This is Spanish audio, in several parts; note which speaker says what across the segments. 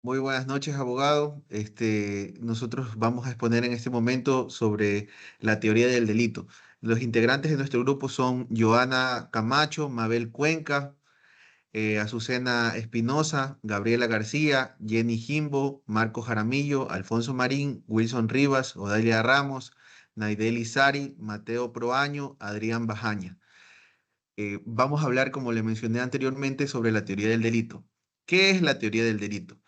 Speaker 1: Muy buenas noches, abogado. Nosotros vamos a exponer en este momento sobre la teoría del delito. Los integrantes de nuestro grupo son Joana Camacho, Mabel Cuenca, Azucena Espinosa, Gabriela García, Jenny Jimbo, Marco Jaramillo, Alfonso Marín, Wilson Rivas, Odalia Ramos, Naideli Sari, Mateo Proaño, Adrián Bajaña. Vamos a hablar, como le mencioné anteriormente, sobre la teoría del delito. ¿Qué es la teoría del delito?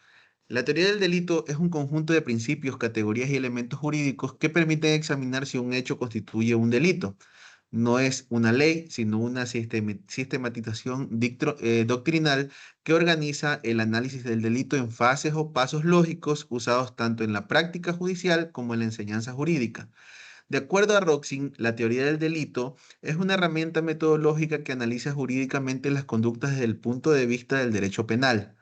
Speaker 1: La teoría del delito es un conjunto de principios, categorías y elementos jurídicos que permiten examinar si un hecho constituye un delito. No es una ley, sino una sistematización doctrinal que organiza el análisis del delito en fases o pasos lógicos usados tanto en la práctica judicial como en la enseñanza jurídica. De acuerdo a Roxin, la teoría del delito es una herramienta metodológica que analiza jurídicamente las conductas desde el punto de vista del derecho penal.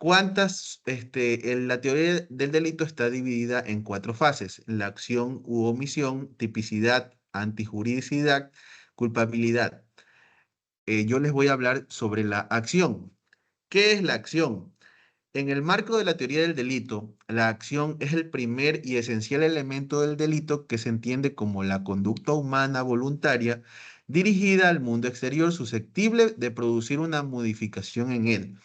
Speaker 1: La teoría del delito está dividida en cuatro fases: la acción u omisión, tipicidad, antijuridicidad, culpabilidad. Yo les voy a hablar sobre la acción. ¿Qué es la acción? En el marco de la teoría del delito, la acción es el primer y esencial elemento del delito que se entiende como la conducta humana voluntaria dirigida al mundo exterior susceptible de producir una modificación en él.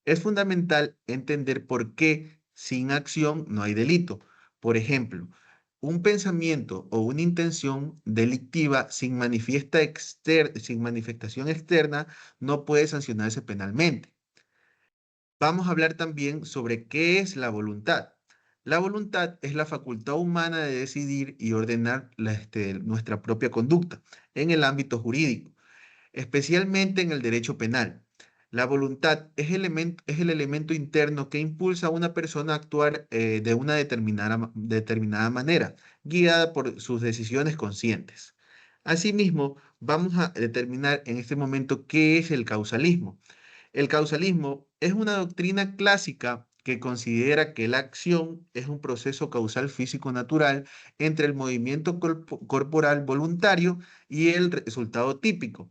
Speaker 1: Es fundamental entender por qué sin acción no hay delito. Por ejemplo, un pensamiento o una intención delictiva sin manifestación externa no puede sancionarse penalmente. Vamos a hablar también sobre qué es la voluntad. La voluntad es la facultad humana de decidir y ordenar nuestra propia conducta en el ámbito jurídico, especialmente en el derecho penal. La voluntad es el elemento interno que impulsa a una persona a actuar de una determinada manera, guiada por sus decisiones conscientes. Asimismo, vamos a determinar en este momento qué es el causalismo. El causalismo es una doctrina clásica que considera que la acción es un proceso causal físico natural entre el movimiento corporal voluntario y el resultado típico.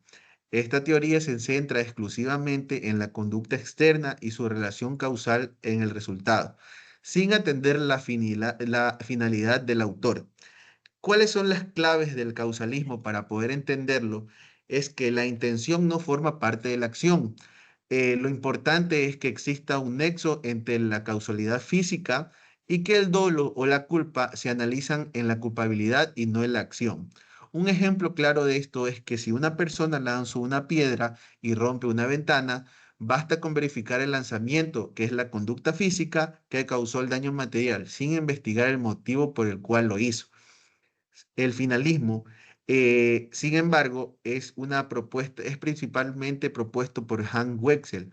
Speaker 1: Esta teoría se centra exclusivamente en la conducta externa y su relación causal en el resultado, sin atender la finalidad del autor. ¿Cuáles son las claves del causalismo para poder entenderlo? Es que la intención no forma parte de la acción. Lo importante es que exista un nexo entre la causalidad física y que el dolo o la culpa se analizan en la culpabilidad y no en la acción. Un ejemplo claro de esto es que si una persona lanzó una piedra y rompe una ventana, basta con verificar el lanzamiento, que es la conducta física que causó el daño material, sin investigar el motivo por el cual lo hizo. El finalismo, sin embargo, es una propuesta, es principalmente propuesto por Hans Wexel.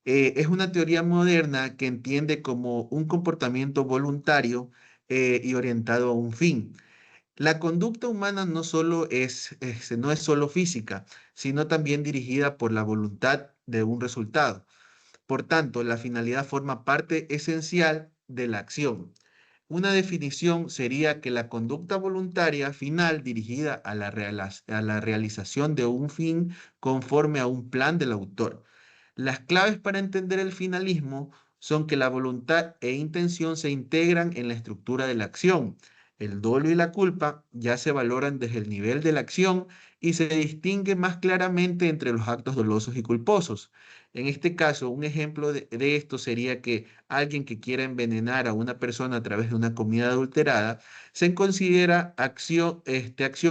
Speaker 1: Es una teoría moderna que entiende como un comportamiento voluntario y orientado a un fin. La conducta humana no es solo física, sino también dirigida por la voluntad de un resultado. Por tanto, la finalidad forma parte esencial de la acción. Una definición sería que la conducta voluntaria final dirigida a la realización de un fin conforme a un plan del autor. Las claves para entender el finalismo son que la voluntad e intención se integran en la estructura de la acción. El dolo y la culpa ya se valoran desde el nivel de la acción y se distingue más claramente entre los actos dolosos y culposos. En este caso, un ejemplo de esto sería que alguien que quiera envenenar a una persona a través de una comida adulterada, se considera acción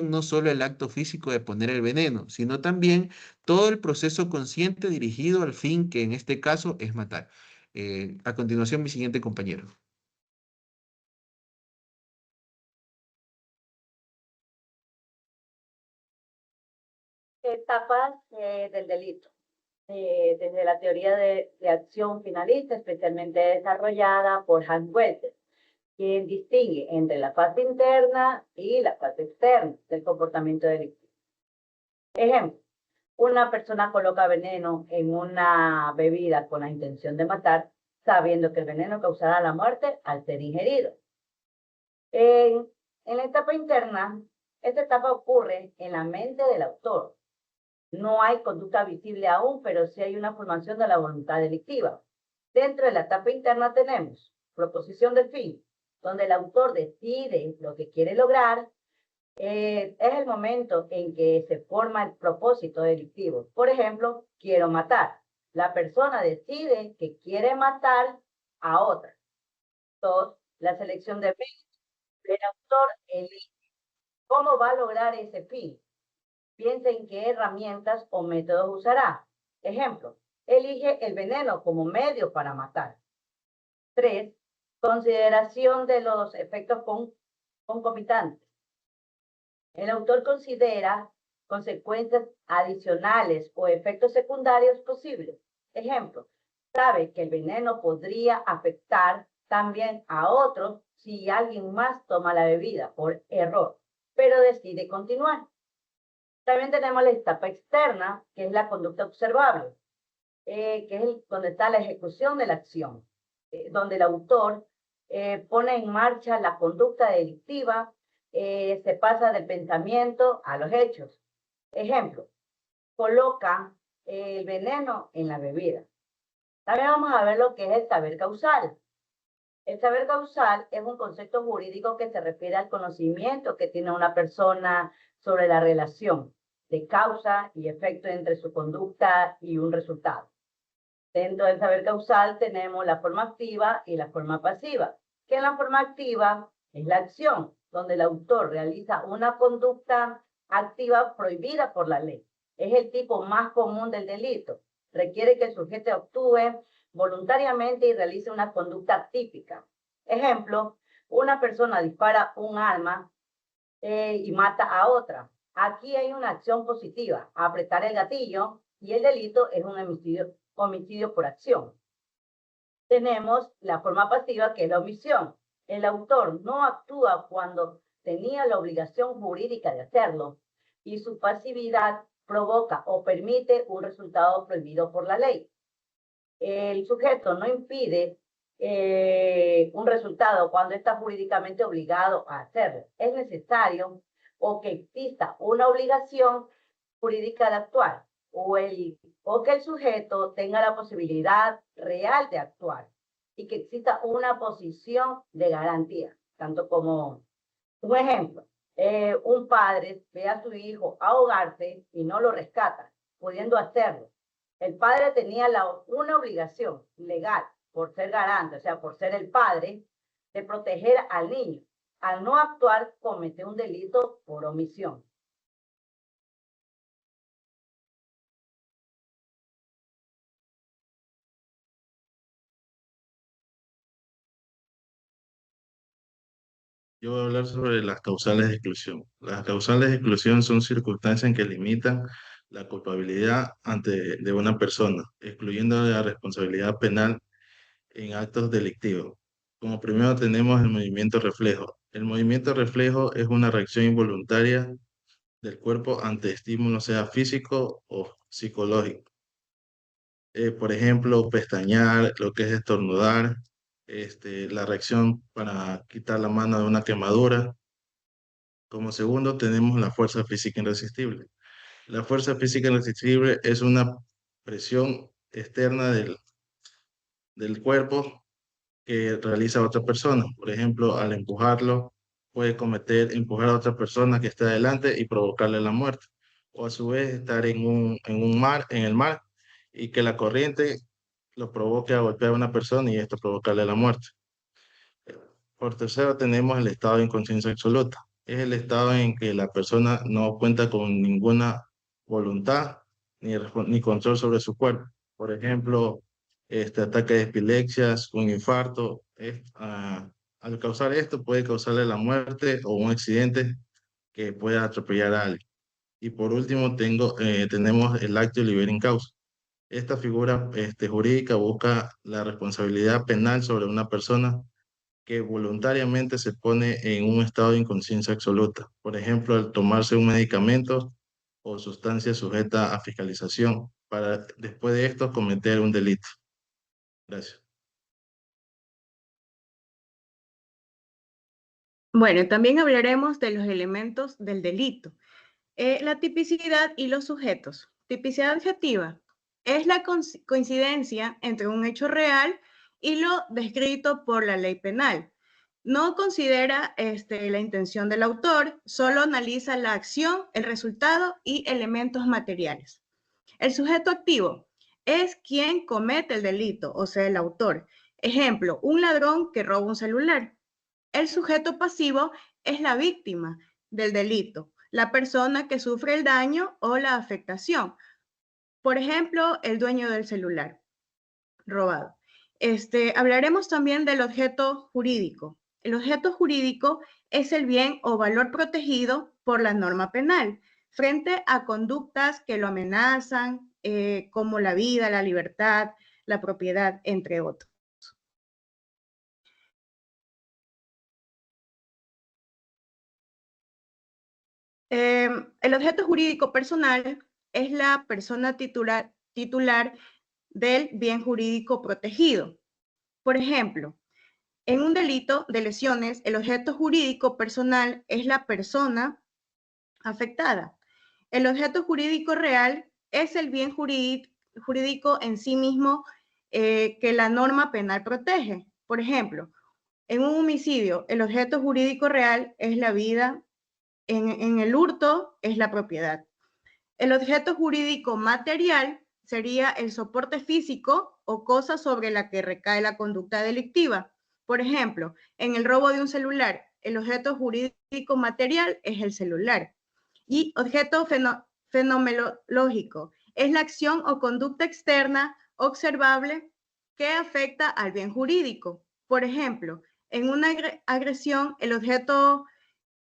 Speaker 1: no solo el acto físico de poner el veneno, sino también todo el proceso consciente dirigido al fin que en este caso es matar. A continuación, mi siguiente compañero.
Speaker 2: Etapas del delito. Desde la teoría de acción finalista, especialmente desarrollada por Hans Welter, quien distingue entre la fase interna y la fase externa del comportamiento delictivo. Ejemplo, una persona coloca veneno en una bebida con la intención de matar, sabiendo que el veneno causará la muerte al ser ingerido. En la etapa interna, esta etapa ocurre en la mente del autor. No hay conducta visible aún, pero sí hay una formación de la voluntad delictiva. Dentro de la etapa interna tenemos proposición del fin, donde el autor decide lo que quiere lograr. Es el momento en que se forma el propósito delictivo. Por ejemplo, quiero matar. La persona decide que quiere matar a otra. 2. La selección de fin. El autor elige cómo va a lograr ese fin. Piensa en qué herramientas o métodos usará. Ejemplo, elige el veneno como medio para matar. 3. Consideración de los efectos concomitantes. El autor considera consecuencias adicionales o efectos secundarios posibles. Ejemplo, sabe que el veneno podría afectar también a otros si alguien más toma la bebida por error, pero decide continuar. También tenemos la etapa externa, que es la conducta observable, que es donde está la ejecución de la acción, donde el autor pone en marcha la conducta delictiva, se pasa del pensamiento a los hechos. Ejemplo, coloca el veneno en la bebida. También vamos a ver lo que es el saber causal. El saber causal es un concepto jurídico que se refiere al conocimiento que tiene una persona sobre la relación de causa y efecto entre su conducta y un resultado. Dentro del saber causal tenemos la forma activa y la forma pasiva, que en la forma activa es la acción, donde el autor realiza una conducta activa prohibida por la ley. Es el tipo más común del delito. Requiere que el sujeto actúe voluntariamente y realice una conducta típica. Ejemplo, una persona dispara un arma y mata a otra. Aquí hay una acción positiva, apretar el gatillo, y el delito es un homicidio por acción. Tenemos la forma pasiva, que es la omisión. El autor no actúa cuando tenía la obligación jurídica de hacerlo, y su pasividad provoca o permite un resultado prohibido por la ley. El sujeto no impide un resultado cuando está jurídicamente obligado a hacerlo. Es necesario o que exista una obligación jurídica de actuar o que el sujeto tenga la posibilidad real de actuar y que exista una posición de garantía, tanto como un ejemplo. Un padre ve a su hijo ahogarse y no lo rescata, pudiendo hacerlo. El padre tenía una obligación legal por ser garante, o sea, por ser el padre, de proteger al niño. Al no actuar, comete un delito por omisión.
Speaker 1: Yo voy a hablar sobre las causales de exclusión. Las causales de exclusión son circunstancias en que limitan la culpabilidad de una persona, excluyendo la responsabilidad penal en actos delictivos. Como primero tenemos el movimiento reflejo. El movimiento reflejo es una reacción involuntaria del cuerpo ante estímulo, sea físico o psicológico. Por ejemplo, pestañear, lo que es estornudar, la reacción para quitar la mano de una quemadura. Como segundo, tenemos la fuerza física irresistible. La fuerza física irresistible es una presión externa del cuerpo que realiza otra persona. Por ejemplo, al empujarlo, puede empujar a otra persona que está adelante y provocarle la muerte. O a su vez estar en el mar, y que la corriente lo provoque a golpear a una persona y esto provocarle la muerte. Por tercero, tenemos el estado de inconsciencia absoluta. Es el estado en que la persona no cuenta con ninguna voluntad ni control sobre su cuerpo. Por ejemplo, este ataque de epilepsia, un infarto. Al causar esto, puede causarle la muerte o un accidente que pueda atropellar a alguien. Y por último, tenemos el actio liberi causa. Esta figura jurídica busca la responsabilidad penal sobre una persona que voluntariamente se pone en un estado de inconsciencia absoluta. Por ejemplo, al tomarse un medicamento o sustancia sujeta a fiscalización para después de esto cometer un delito. Gracias.
Speaker 3: Bueno, también hablaremos de los elementos del delito. La tipicidad y los sujetos. Tipicidad objetiva es la coincidencia entre un hecho real y lo descrito por la ley penal. No considera la intención del autor, solo analiza la acción, el resultado y elementos materiales. El sujeto activo es quien comete el delito, o sea, el autor. Ejemplo, un ladrón que roba un celular. El sujeto pasivo es la víctima del delito, la persona que sufre el daño o la afectación. Por ejemplo, el dueño del celular robado. Hablaremos también del objeto jurídico. El objeto jurídico es el bien o valor protegido por la norma penal frente a conductas que lo amenazan, como la vida, la libertad, la propiedad, entre otros. El objeto jurídico personal es la persona titular del bien jurídico protegido. Por ejemplo, en un delito de lesiones, el objeto jurídico personal es la persona afectada. El objeto jurídico real es el bien jurídico en sí mismo que la norma penal protege. Por ejemplo, en un homicidio, el objeto jurídico real es la vida, en el hurto es la propiedad. El objeto jurídico material sería el soporte físico o cosa sobre la que recae la conducta delictiva. Por ejemplo, en el robo de un celular, el objeto jurídico material es el celular. Y objeto fenomenológico es la acción o conducta externa observable que afecta al bien jurídico. Por ejemplo, en una agresión, el objeto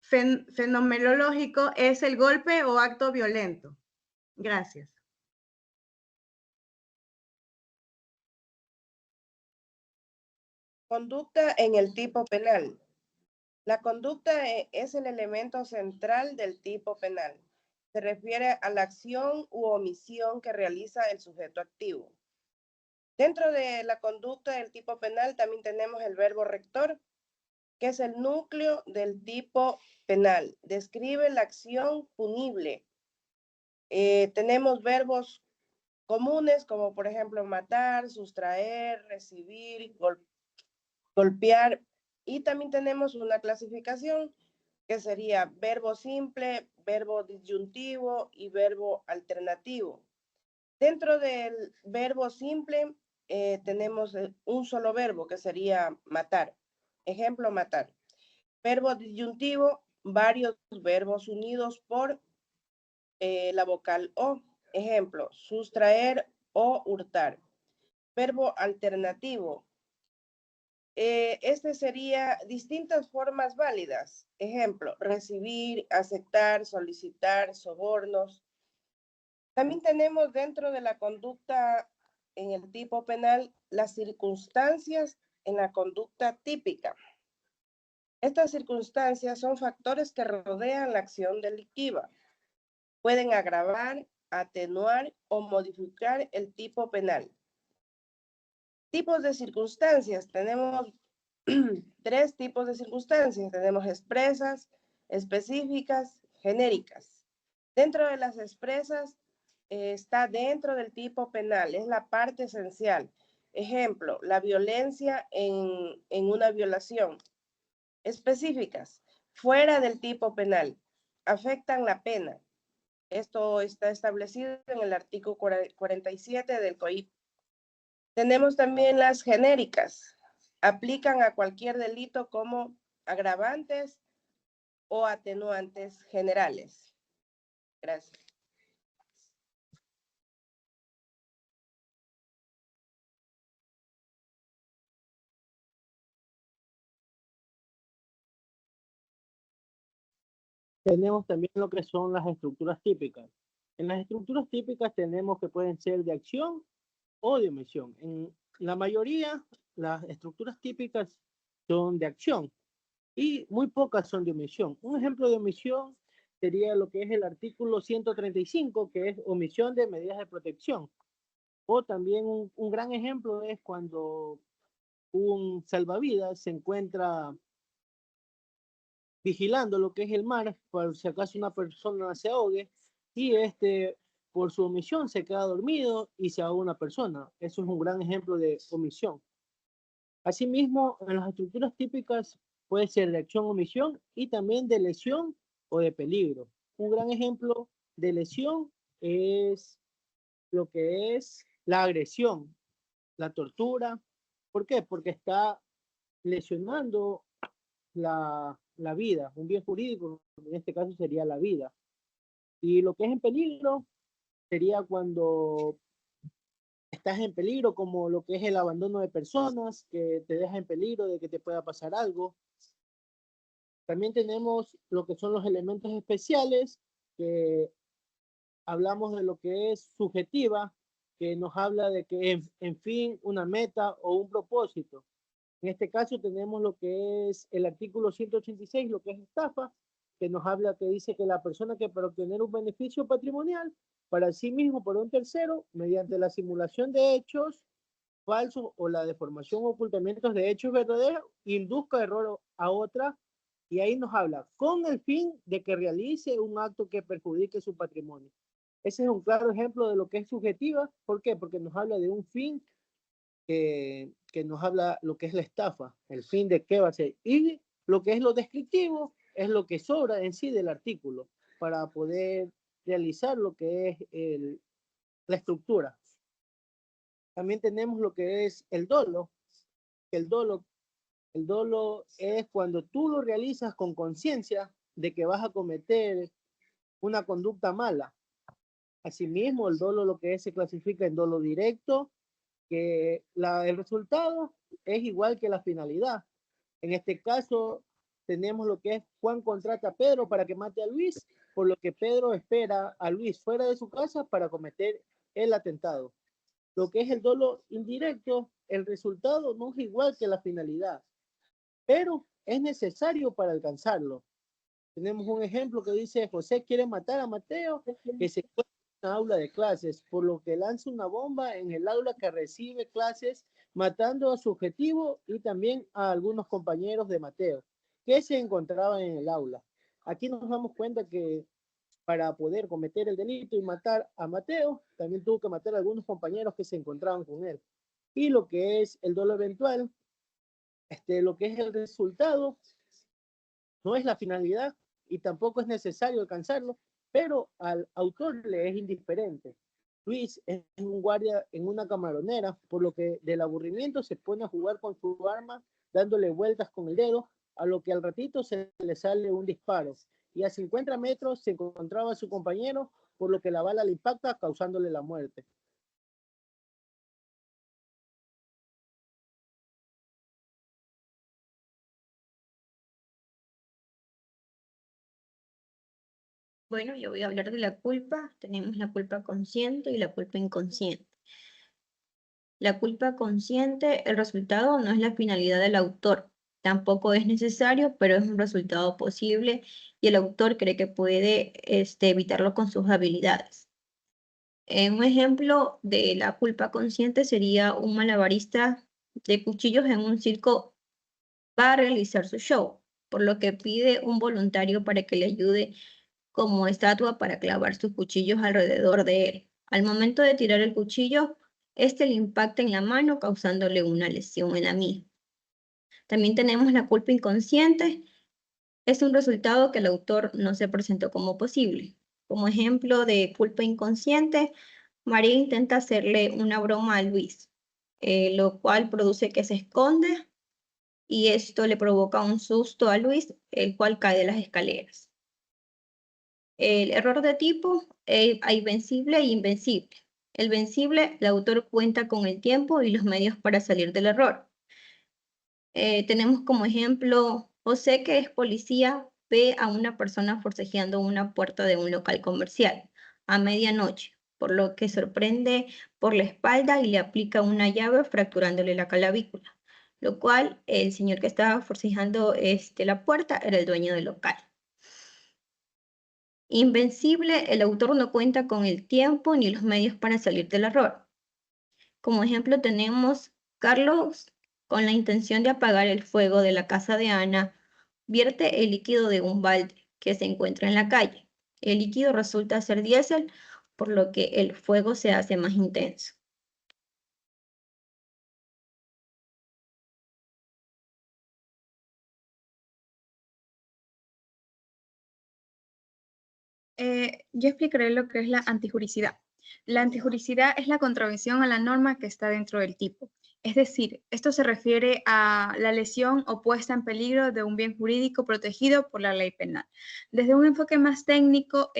Speaker 3: fenomenológico es el golpe o acto violento. Gracias.
Speaker 4: Conducta en el tipo penal. La conducta es el elemento central del tipo penal. Se refiere a la acción u omisión que realiza el sujeto activo. Dentro de la conducta del tipo penal también tenemos el verbo rector, que es el núcleo del tipo penal. Describe la acción punible. Tenemos verbos comunes como por ejemplo matar, sustraer, recibir, golpear, y también tenemos una clasificación que sería verbo simple, verbo disyuntivo y verbo alternativo. Dentro del verbo simple tenemos un solo verbo que sería matar. Ejemplo, matar. Verbo disyuntivo, varios verbos unidos por la vocal O. Ejemplo, sustraer o hurtar. Verbo alternativo. Este sería distintas formas válidas. Ejemplo, recibir, aceptar, solicitar, sobornos. También tenemos dentro de la conducta en el tipo penal las circunstancias en la conducta típica. Estas circunstancias son factores que rodean la acción delictiva. Pueden agravar, atenuar o modificar el tipo penal. Tipos de circunstancias. Tenemos tres tipos de circunstancias. Tenemos expresas, específicas, genéricas. Dentro de las expresas está dentro del tipo penal, es la parte esencial. Ejemplo, la violencia en una violación. Específicas, fuera del tipo penal, afectan la pena. Esto está establecido en el artículo 47 del COIP. Tenemos también las genéricas. Aplican a cualquier delito como agravantes o atenuantes generales. Gracias.
Speaker 5: Tenemos también lo que son las estructuras típicas. En las estructuras típicas tenemos que pueden ser de acción o de omisión. En la mayoría, las estructuras típicas son de acción y muy pocas son de omisión. Un ejemplo de omisión sería lo que es el artículo 135, que es omisión de medidas de protección. O también un gran ejemplo es cuando un salvavidas se encuentra vigilando lo que es el mar, por si acaso una persona se ahogue, y por su omisión se queda dormido y se ahoga una persona. Eso es un gran ejemplo de omisión. Asimismo, en las estructuras típicas puede ser de acción o omisión y también de lesión o de peligro. Un gran ejemplo de lesión es lo que es la agresión, la tortura. ¿Por qué? Porque está lesionando la vida, un bien jurídico, en este caso sería la vida. Y lo que es en peligro sería cuando estás en peligro, como lo que es el abandono de personas, que te deja en peligro de que te pueda pasar algo. También tenemos lo que son los elementos especiales, que hablamos de lo que es subjetiva, que nos habla de que en fin, una meta o un propósito. En este caso tenemos lo que es el artículo 186, lo que es estafa, que nos habla, que dice que la persona que para obtener un beneficio patrimonial para sí mismo, por un tercero, mediante la simulación de hechos falsos o la deformación o ocultamientos de hechos verdaderos, induzca error a otra, y ahí nos habla, con el fin de que realice un acto que perjudique su patrimonio. Ese es un claro ejemplo de lo que es subjetiva. ¿Por qué? Porque nos habla de un fin que nos habla lo que es la estafa, el fin de qué va a ser. Y lo que es lo descriptivo es lo que sobra en sí del artículo para poder realizar lo que es la estructura. También tenemos lo que es el dolo. El dolo es cuando tú lo realizas con conciencia de que vas a cometer una conducta mala. Asimismo, el dolo lo que es, se clasifica en dolo directo, que el resultado es igual que la finalidad. En este caso, tenemos lo que es Juan contrata a Pedro para que mate a Luis, por lo que Pedro espera a Luis fuera de su casa para cometer el atentado. Lo que es el dolo indirecto, el resultado no es igual que la finalidad, pero es necesario para alcanzarlo. Tenemos un ejemplo que dice: José quiere matar a Mateo, que se encuentra en una aula de clases, por lo que lanza una bomba en el aula que recibe clases, matando a su objetivo y también a algunos compañeros de Mateo, que se encontraban en el aula. Aquí nos damos cuenta que para poder cometer el delito y matar a Mateo, también tuvo que matar a algunos compañeros que se encontraban con él. Y lo que es el dolo eventual, lo que es el resultado, no es la finalidad y tampoco es necesario alcanzarlo, pero al autor le es indiferente. Luis es un guardia en una camaronera, por lo que del aburrimiento se pone a jugar con su arma, dándole vueltas con el dedo, a lo que al ratito se le sale un disparo. Y a 50 metros se encontraba su compañero, por lo que la bala le impacta, causándole la muerte.
Speaker 6: Bueno, yo voy a hablar de la culpa. Tenemos la culpa consciente y la culpa inconsciente. La culpa consciente, el resultado no es la finalidad del autor. Tampoco es necesario, pero es un resultado posible y el autor cree que puede evitarlo con sus habilidades. Un ejemplo de la culpa consciente sería un malabarista de cuchillos en un circo. Va a realizar su show, por lo que pide un voluntario para que le ayude como estatua para clavar sus cuchillos alrededor de él. Al momento de tirar el cuchillo, este le impacta en la mano, causándole una lesión en la misma. También tenemos la culpa inconsciente. Es un resultado que el autor no se presentó como posible. Como ejemplo de culpa inconsciente, María intenta hacerle una broma a Luis, lo cual produce que se esconde y esto le provoca un susto a Luis, el cual cae de las escaleras. El error de tipo, hay vencible e invencible. El vencible, el autor cuenta con el tiempo y los medios para salir del error. Tenemos como ejemplo, José, que es policía, ve a una persona forcejeando una puerta de un local comercial a medianoche, por lo que sorprende por la espalda y le aplica una llave fracturándole la clavícula, lo cual el señor que estaba forcejeando la puerta era el dueño del local. Invencible, el autor no cuenta con el tiempo ni los medios para salir del error. Como ejemplo tenemos Carlos, con la intención de apagar el fuego de la casa de Ana, vierte el líquido de un balde que se encuentra en la calle. El líquido resulta ser diésel, por lo que el fuego se hace más intenso.
Speaker 7: Yo explicaré lo que es la antijuricidad. La antijuricidad es la contravención a la norma que está dentro del tipo. Es decir, esto se refiere a la lesión o puesta en peligro de un bien jurídico protegido por la ley penal. Desde un enfoque más técnico,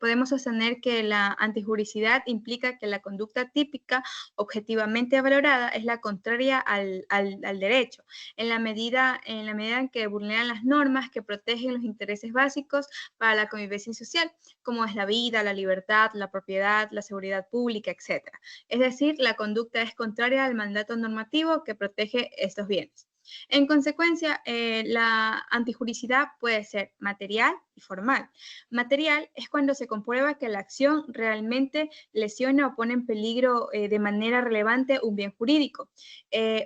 Speaker 7: podemos sostener que la antijuricidad implica que la conducta típica objetivamente valorada es la contraria al derecho, en la medida en que vulneran las normas que protegen los intereses básicos para la convivencia social, como es la vida, la libertad, la propiedad, la seguridad pública, etc. Es decir, la conducta es contraria al mandato normativo que protege estos bienes. En consecuencia, la antijuricidad puede ser material y formal. Material es cuando se comprueba que la acción realmente lesiona o pone en peligro de manera relevante un bien jurídico.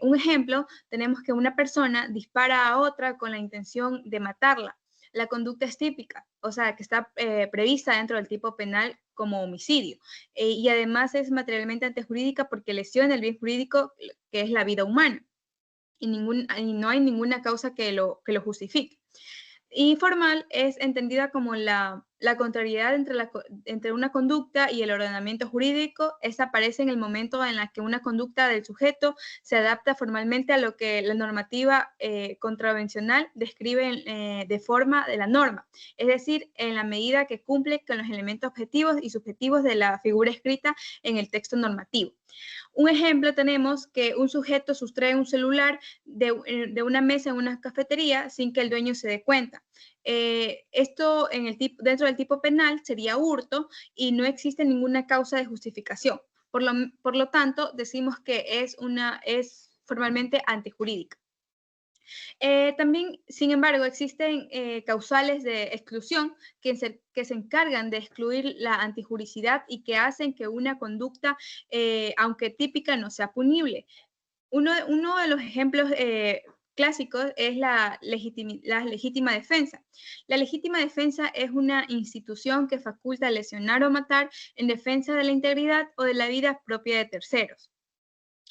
Speaker 7: Un ejemplo, tenemos que una persona dispara a otra con la intención de matarla. La conducta es típica, o sea, que está prevista dentro del tipo penal como homicidio. Y además es materialmente antijurídica porque lesiona el bien jurídico que es la vida humana. Y no hay ninguna causa que lo justifique. Y formal es entendida como la contrariedad entre una conducta y el ordenamiento jurídico. Esta aparece en el momento en el que una conducta del sujeto se adapta formalmente a lo que la normativa contravencional describe de forma de la norma, es decir, en la medida que cumple con los elementos objetivos y subjetivos de la figura escrita en el texto normativo. Un ejemplo tenemos que un sujeto sustrae un celular de una mesa en una cafetería sin que el dueño se dé cuenta. Esto dentro del tipo penal sería hurto y no existe ninguna causa de justificación. Por lo tanto, decimos que es formalmente antijurídica. También, sin embargo, existen causales de exclusión que se encargan de excluir la antijuricidad y que hacen que una conducta, aunque típica, no sea punible. Uno de los ejemplos clásicos es la legítima defensa. La legítima defensa es una institución que faculta lesionar o matar en defensa de la integridad o de la vida propia de terceros.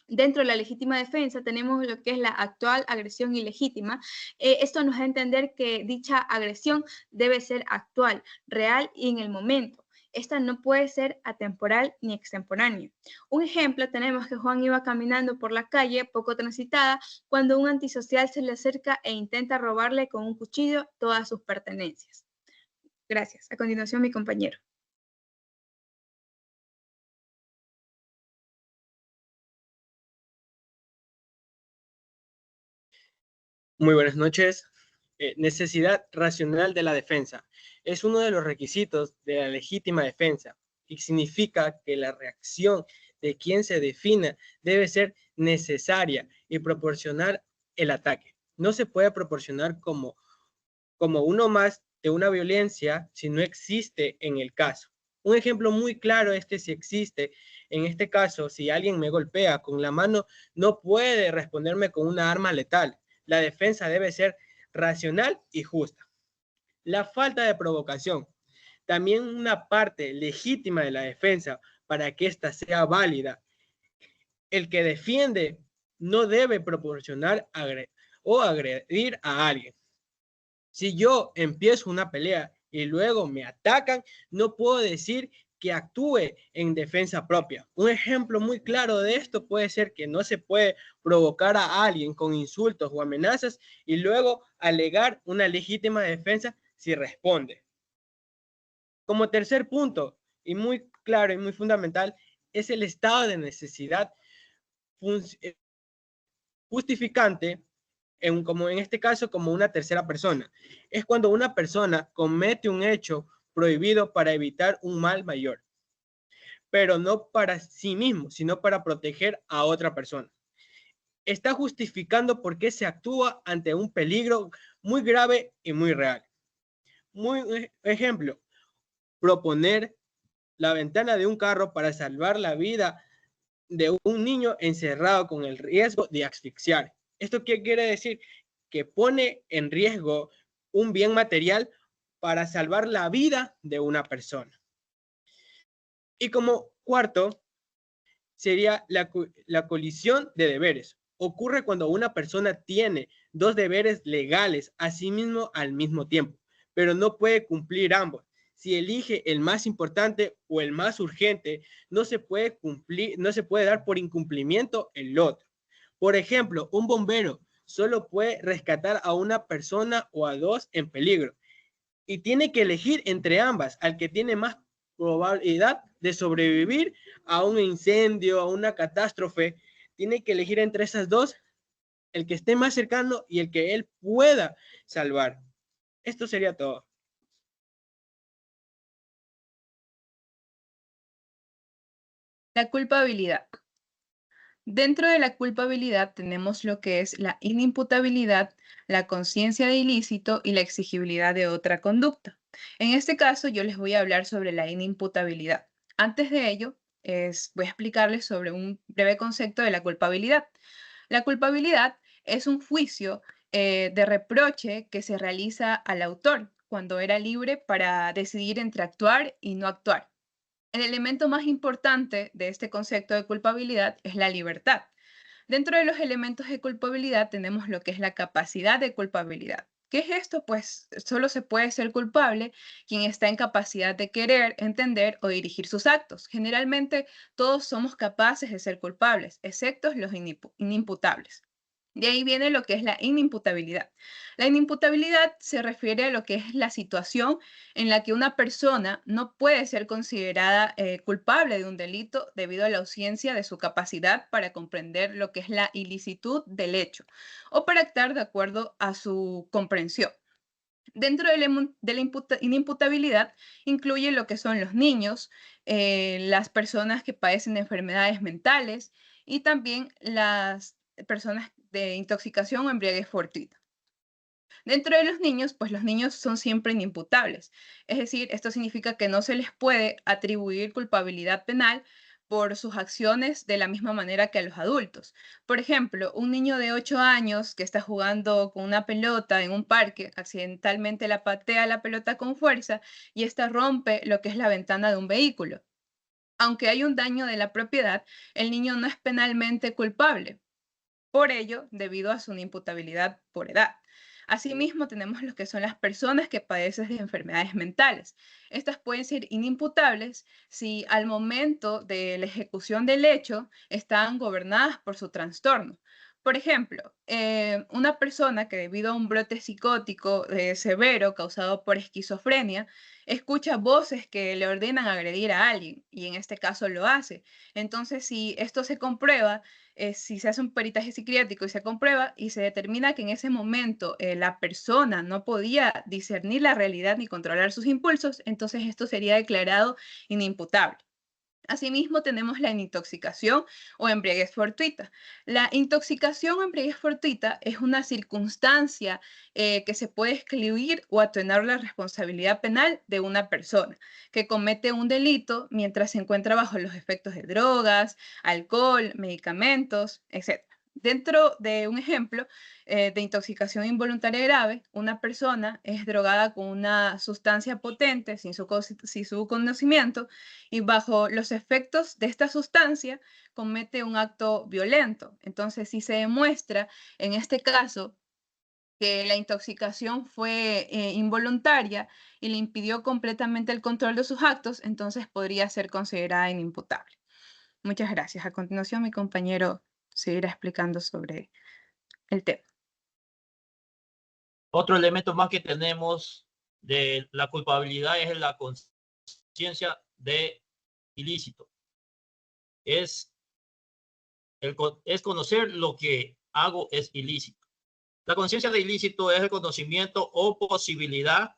Speaker 7: Dentro de la legítima defensa tenemos lo que es la actual agresión ilegítima. Esto nos da a entender que dicha agresión debe ser actual, real y en el momento. Esta no puede ser atemporal ni extemporánea. Un ejemplo, tenemos que Juan iba caminando por la calle poco transitada cuando un antisocial se le acerca e intenta robarle con un cuchillo todas sus pertenencias. Gracias. A continuación, mi compañero.
Speaker 8: Muy buenas noches. Necesidad racional de la defensa. Es uno de los requisitos de la legítima defensa y significa que la reacción de quien se defina debe ser necesaria y proporcionar el ataque. No se puede proporcionar como uno más de una violencia si no existe en el caso. Un ejemplo muy claro es que si existe, en este caso, si alguien me golpea con la mano, no puede responderme con una arma letal. La defensa debe ser racional y justa. La falta de provocación. También una parte legítima de la defensa para que ésta sea válida. El que defiende no debe proporcionar o agredir a alguien. Si yo empiezo una pelea y luego me atacan, no puedo decir que actúe en defensa propia. Un ejemplo muy claro de esto puede ser que no se puede provocar a alguien con insultos o amenazas y luego alegar una legítima defensa si responde. Como tercer punto, y muy claro y muy fundamental, es el estado de necesidad justificante, como en este caso como una tercera persona. Es cuando una persona comete un hecho prohibido para evitar un mal mayor, pero no para sí mismo, sino para proteger a otra persona. Está justificando por qué se actúa ante un peligro muy grave y muy real. Ejemplo, proponer la ventana de un carro para salvar la vida de un niño encerrado con el riesgo de asfixiar. ¿Esto qué quiere decir? Que pone en riesgo un bien material para salvar la vida de una persona. Y como cuarto, sería la colisión de deberes. Ocurre cuando una persona tiene dos deberes legales a sí mismo al mismo tiempo, pero no puede cumplir ambos. si elige el más importante o el más urgente, no se puede dar por incumplimiento el otro. Por ejemplo, un bombero solo puede rescatar a una persona o a dos en peligro y tiene que elegir entre ambas al que tiene más probabilidad de sobrevivir a un incendio, a una catástrofe. Tiene que elegir entre esas dos el que esté más cercano y el que él pueda salvar. Esto sería todo.
Speaker 7: La culpabilidad. Dentro de la culpabilidad tenemos lo que es la inimputabilidad, la conciencia de ilícito y la exigibilidad de otra conducta. En este caso, yo les voy a hablar sobre la inimputabilidad. Antes de ello, voy a explicarles sobre un breve concepto de la culpabilidad. La culpabilidad es un juicio de reproche que se realiza al autor cuando era libre para decidir entre actuar y no actuar. El elemento más importante de este concepto de culpabilidad es la libertad. Dentro de los elementos de culpabilidad tenemos lo que es la capacidad de culpabilidad. ¿Qué es esto? Pues solo se puede ser culpable quien está en capacidad de querer, entender o dirigir sus actos. Generalmente todos somos capaces de ser culpables, excepto los inimputables. De ahí viene lo que es la inimputabilidad. La inimputabilidad se refiere a lo que es la situación en la que una persona no puede ser considerada culpable de un delito debido a la ausencia de su capacidad para comprender lo que es la ilicitud del hecho o para actuar de acuerdo a su comprensión. Dentro de la inimputabilidad incluye lo que son los niños, las personas que padecen enfermedades mentales y también las personas de intoxicación o embriaguez fortuita. Dentro de los niños, pues los niños son siempre inimputables. Es decir, esto significa que no se les puede atribuir culpabilidad penal por sus acciones de la misma manera que a los adultos. Por ejemplo, un niño de 8 años que está jugando con una pelota en un parque, accidentalmente la patea la pelota con fuerza y esta rompe lo que es la ventana de un vehículo. Aunque hay un daño de la propiedad, el niño no es penalmente culpable. Por ello, debido a su inimputabilidad por edad. Asimismo, tenemos lo que son las personas que padecen de enfermedades mentales. Estas pueden ser inimputables si al momento de la ejecución del hecho están gobernadas por su trastorno. Por ejemplo, una persona que debido a un brote psicótico severo causado por esquizofrenia, escucha voces que le ordenan agredir a alguien y en este caso lo hace. Entonces, si esto se comprueba, si se hace un peritaje psiquiátrico y se comprueba y se determina que en ese momento la persona no podía discernir la realidad ni controlar sus impulsos, entonces esto sería declarado inimputable. Asimismo, tenemos la intoxicación o embriaguez fortuita. La intoxicación o embriaguez fortuita es una circunstancia que se puede excluir o atenuar la responsabilidad penal de una persona que comete un delito mientras se encuentra bajo los efectos de drogas, alcohol, medicamentos, etc. Dentro de un ejemplo de intoxicación involuntaria grave, una persona es drogada con una sustancia potente sin su conocimiento y bajo los efectos de esta sustancia comete un acto violento. Entonces, si se demuestra en este caso que la intoxicación fue involuntaria y le impidió completamente el control de sus actos, entonces podría ser considerada inimputable. Muchas gracias. A continuación, mi compañero seguirá explicando sobre el tema.
Speaker 9: Otro elemento más que tenemos de la culpabilidad es la conciencia de ilícito. Es conocer lo que hago es ilícito. La conciencia de ilícito es el conocimiento o posibilidad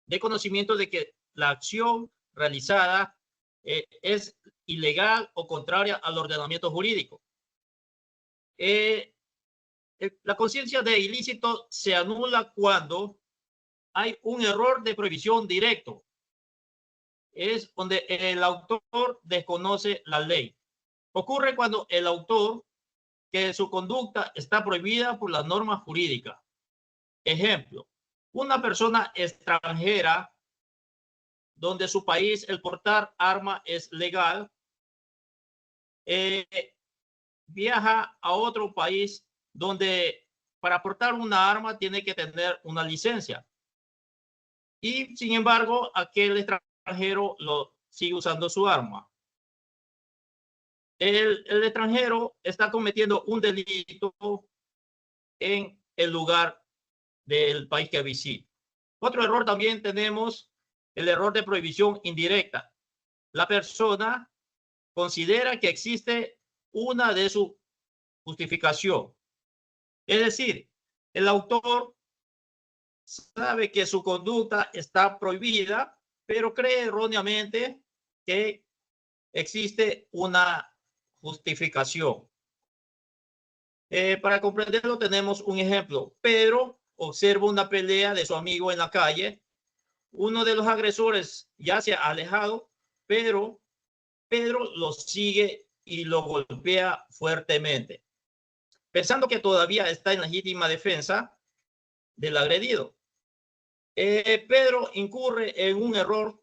Speaker 9: de conocimiento de que la acción realizada es ilegal o contraria al ordenamiento jurídico. La conciencia de ilícito se anula cuando hay un error de prohibición directo. Es donde el autor desconoce la ley. Ocurre cuando el autor que su conducta está prohibida por las normas jurídicas. Ejemplo, una persona extranjera donde su país el portar arma es legal, viaja a otro país donde para portar una arma tiene que tener una licencia. y sin embargo aquel extranjero sigue usando su arma. El extranjero está cometiendo un delito en el lugar del país que visita. Otro error también tenemos el error de prohibición indirecta. La persona considera que existe una de su justificación. Es decir, el autor sabe que su conducta está prohibida, pero cree erróneamente que existe una justificación. Para comprenderlo tenemos un ejemplo. Pedro observa una pelea de su amigo en la calle. Uno de los agresores ya se ha alejado, pero Pedro lo sigue y lo golpea fuertemente, pensando que todavía está en legítima defensa del agredido. Pedro incurre en un error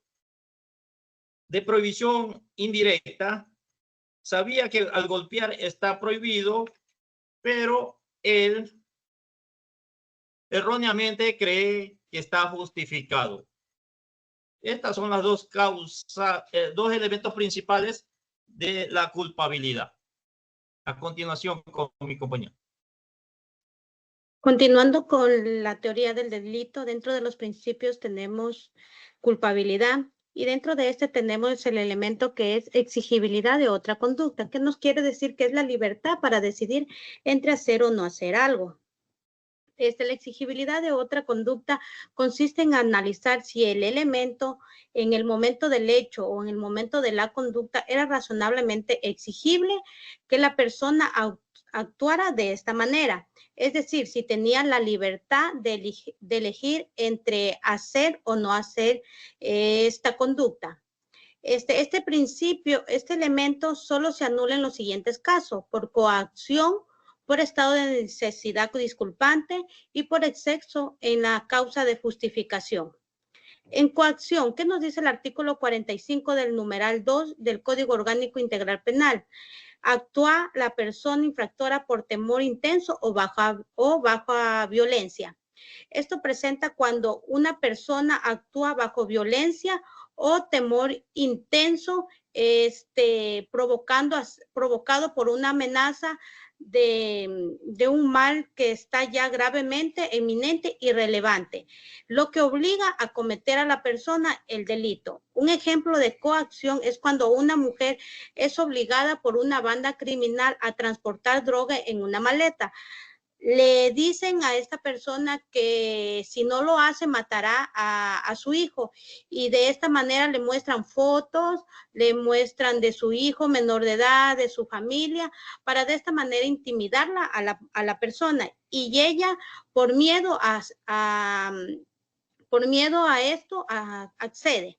Speaker 9: de prohibición indirecta. Sabía que al golpear está prohibido, pero él erróneamente cree que está justificado. Estas son las dos causas, dos elementos principales de la culpabilidad. A continuación con mi compañero.
Speaker 6: Continuando con la teoría del delito, dentro de los principios tenemos culpabilidad y dentro de este tenemos el elemento que es exigibilidad de otra conducta, que nos quiere decir que es la libertad para decidir entre hacer o no hacer algo. La exigibilidad de otra conducta consiste en analizar si el elemento en el momento del hecho o en el momento de la conducta era razonablemente exigible que la persona actuara de esta manera. Es decir, si tenía la libertad de elegir entre hacer o no hacer esta conducta. Este principio, este elemento solo se anula en los siguientes casos: por coacción, por estado de necesidad disculpante y por exceso en la causa de justificación. En coacción, ¿qué nos dice el artículo 45 del numeral 2 del Código Orgánico Integral Penal? Actúa la persona infractora por temor intenso o bajo violencia. Esto presenta cuando una persona actúa bajo violencia o temor intenso, provocado por una amenaza de un mal que está ya gravemente eminente y relevante, lo que obliga a cometer a la persona el delito. Un ejemplo de coacción es cuando una mujer es obligada por una banda criminal a transportar droga en una maleta. Le dicen a esta persona que si no lo hace matará a su hijo, y de esta manera le muestran fotos, le muestran de su hijo menor de edad, de su familia, para de esta manera intimidarla a la persona, y ella por miedo a esto accede.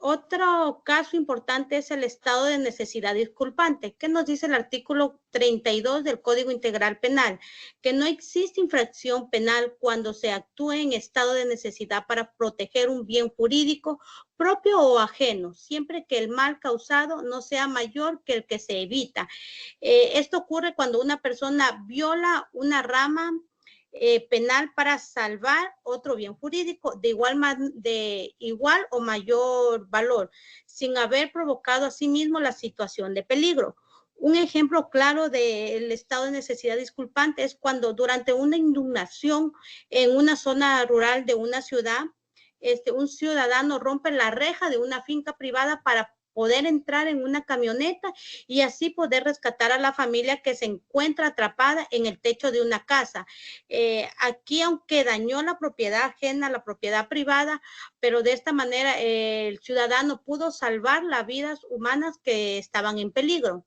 Speaker 6: Otro caso importante es el estado de necesidad disculpante. ¿Qué nos dice el artículo 32 del Código Integral Penal? Que no existe infracción penal cuando se actúe en estado de necesidad para proteger un bien jurídico propio o ajeno, siempre que el mal causado no sea mayor que el que se evita. Esto ocurre cuando una persona viola una rama penal para salvar otro bien jurídico de igual o mayor valor, sin haber provocado a sí mismo la situación de peligro. Un ejemplo claro del estado de necesidad disculpante es cuando durante una inundación en una zona rural de una ciudad, un ciudadano rompe la reja de una finca privada para poder entrar en una camioneta y así poder rescatar a la familia que se encuentra atrapada en el techo de una casa. Aquí, aunque dañó la propiedad ajena, la propiedad privada, pero de esta manera el ciudadano pudo salvar las vidas humanas que estaban en peligro.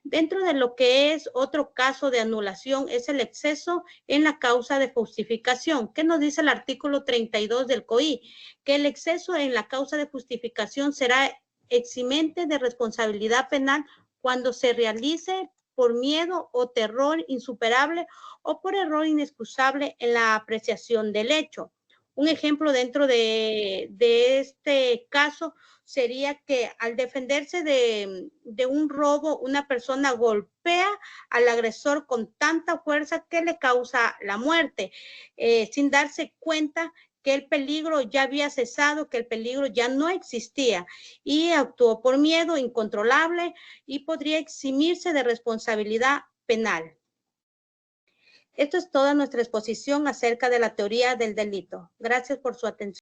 Speaker 6: Dentro de lo que es otro caso de anulación es el exceso en la causa de justificación. ¿Qué nos dice el artículo 32 del COI? Que el exceso en la causa de justificación será eximente de responsabilidad penal cuando se realice por miedo o terror insuperable o por error inexcusable en la apreciación del hecho. Un ejemplo dentro de este caso sería que al defenderse de un robo, una persona golpea al agresor con tanta fuerza que le causa la muerte, sin darse cuenta
Speaker 10: que el peligro ya había cesado, que el peligro ya no existía y actuó por miedo incontrolable y podría eximirse de responsabilidad penal. Esto es toda nuestra exposición acerca de la teoría del delito. Gracias por su atención.